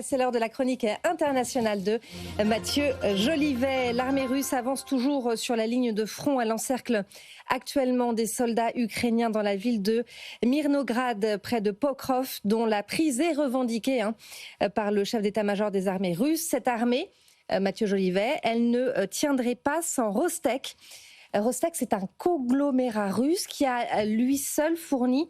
C'est l'heure de la chronique internationale de Mathieu Jolivet. L'armée russe avance toujours sur la ligne de front. Elle encercle actuellement des soldats ukrainiens dans la ville de Myrnograd, près de Pokrov, dont la prise est revendiquée par le chef d'état-major des armées russes. Cette armée, Mathieu Jolivet, elle ne tiendrait pas sans Rostec. Rostec, c'est un conglomérat russe qui a lui seul fourni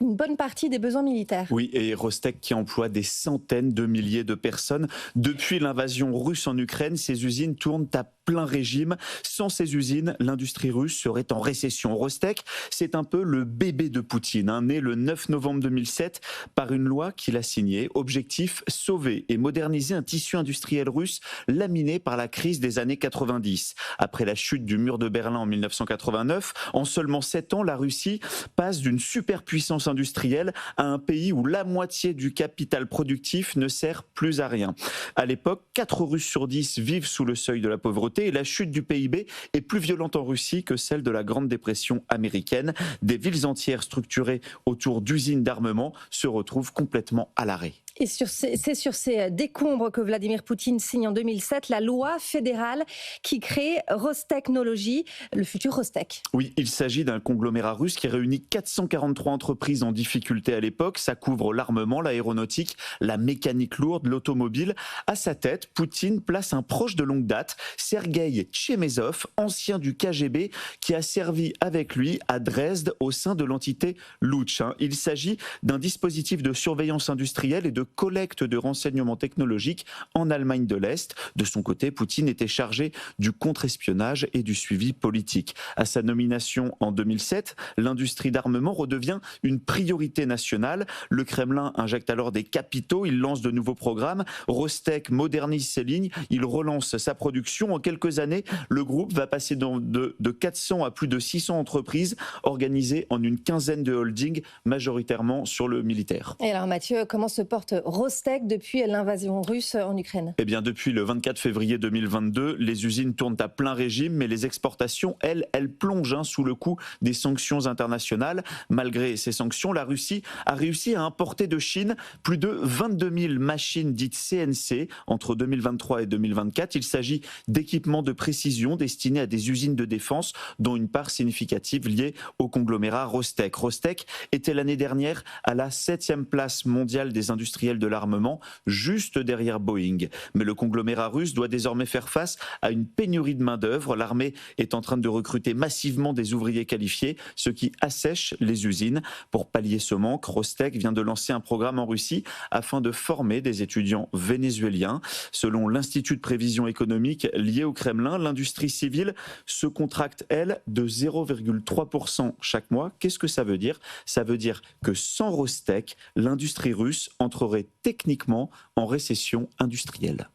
une bonne partie des besoins militaires. Oui, et Rostec qui emploie des centaines de milliers de personnes. Depuis l'invasion russe en Ukraine, ces usines tournent à plein régime. Sans ces usines, l'industrie russe serait en récession. Rostec, c'est un peu le bébé de Poutine, né le 9 novembre 2007 par une loi qu'il a signée. Objectif, sauver et moderniser un tissu industriel russe laminé par la crise des années 90. Après la chute du mur de Berlin en 1989, en seulement 7 ans, la Russie passe d'une superpuissance industrielle à un pays où la moitié du capital productif ne sert plus à rien. À l'époque, 4 Russes sur 10 vivent sous le seuil de la pauvreté et la chute du PIB est plus violente en Russie que celle de la Grande Dépression américaine. Des villes entières structurées autour d'usines d'armement se retrouvent complètement à l'arrêt. Et c'est sur ces décombres que Vladimir Poutine signe en 2007 la loi fédérale qui crée Rostechnologie, le futur Rostec. Oui, il s'agit d'un conglomérat russe qui réunit 443 entreprises en difficulté à l'époque. Ça couvre l'armement, l'aéronautique, la mécanique lourde, l'automobile. À sa tête, Poutine place un proche de longue date, Sergueï Tchemezov, ancien du KGB, qui a servi avec lui à Dresde au sein de l'entité Lutsch. Il s'agit d'un dispositif de surveillance industrielle et de collecte de renseignements technologiques en Allemagne de l'Est. De son côté, Poutine était chargé du contre-espionnage et du suivi politique. À sa nomination en 2007, l'industrie d'armement redevient une priorité nationale. Le Kremlin injecte alors des capitaux, il lance de nouveaux programmes. Rostec modernise ses lignes, il relance sa production. En quelques années, le groupe va passer de 400 à plus de 600 entreprises organisées en une quinzaine de holdings, majoritairement sur le militaire. Et alors Mathieu, comment se porte Rostec depuis l'invasion russe en Ukraine? Eh bien, depuis le 24 février 2022, les usines tournent à plein régime, mais les exportations, elles plongent sous le coup des sanctions internationales. Malgré ces sanctions, la Russie a réussi à importer de Chine plus de 22 000 machines dites CNC entre 2023 et 2024. Il s'agit d'équipements de précision destinés à des usines de défense, dont une part significative liée au conglomérat Rostec. Rostec était l'année dernière à la 7e place mondiale des industriels de l'armement, juste derrière Boeing. Mais le conglomérat russe doit désormais faire face à une pénurie de main-d'œuvre. L'armée est en train de recruter massivement des ouvriers qualifiés, ce qui assèche les usines. Pour pallier ce manque, Rostec vient de lancer un programme en Russie afin de former des étudiants vénézuéliens. Selon l'Institut de prévision économique lié au Kremlin, l'industrie civile se contracte, elle, de 0,3% chaque mois. Qu'est-ce que ça veut dire? Ça veut dire que sans Rostec, l'industrie russe entrerait techniquement en récession industrielle.